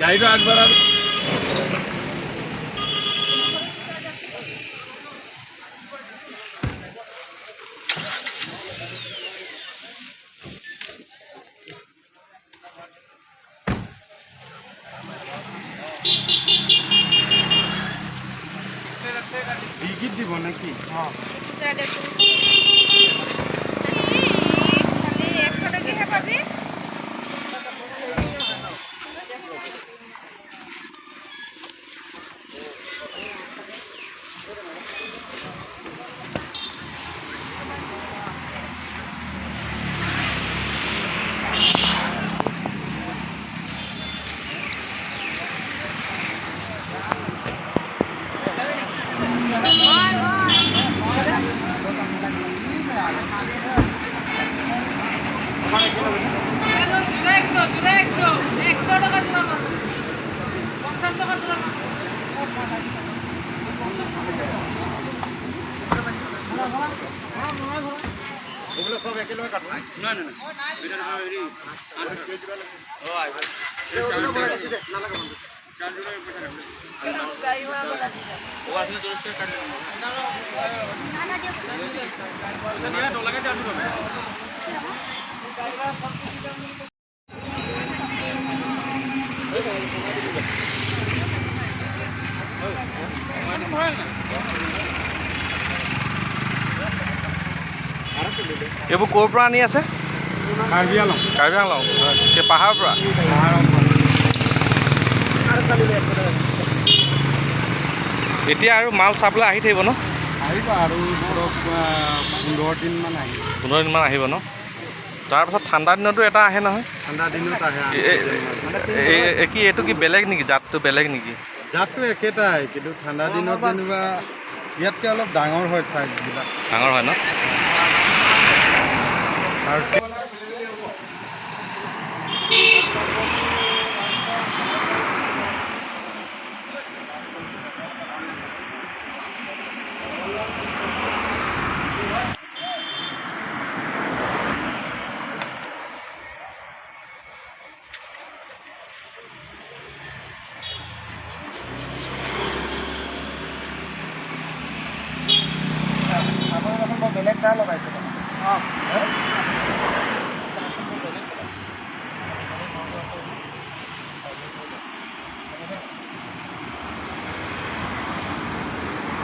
গাড়িটা একবার টিকিট দিব নাকি? হ্যাঁ খালি 100 টাকা পাবি। সব একেলগে কাটো না না না এটা হেৰি ও আইব নালাগে বন্ধু চার জনের পয়সা রাখবে গাড়ি ভাড়া বলা দিবা ও আসলে দরজা কাট না না যে পয়সা নিয়ে ডলাকে চার্জ করবে গাড়ি ভাড়া সব কিছু দাম এইবোৰ ক'ৰ পৰা আনি আছে? কাৰ্বি আলং পাহাৰৰ পৰা। এতিয়া আৰু মাল চাপ্লাই আহি থাকিব ন? আহিব আৰু ধৰক 15 দিনমান আহিব। 15 দিনমান আহিব ন? তাৰপাছত ঠাণ্ডা দিনতো এটা আহে নহয়? ঠাণ্ডা দিনত আহে। কি এইটো কি বেলেগ নেকি? জাতটো বেলেগ নেকি? জাতটো একেটাই, কিন্তু ঠাণ্ডা দিনত যেনিবা ইয়াতকৈ অলপ ডাঙৰ হয় চাইজবিলাক। ডাঙৰ হয় ন? আৰু বেলেগ টাৰ লগাইছে।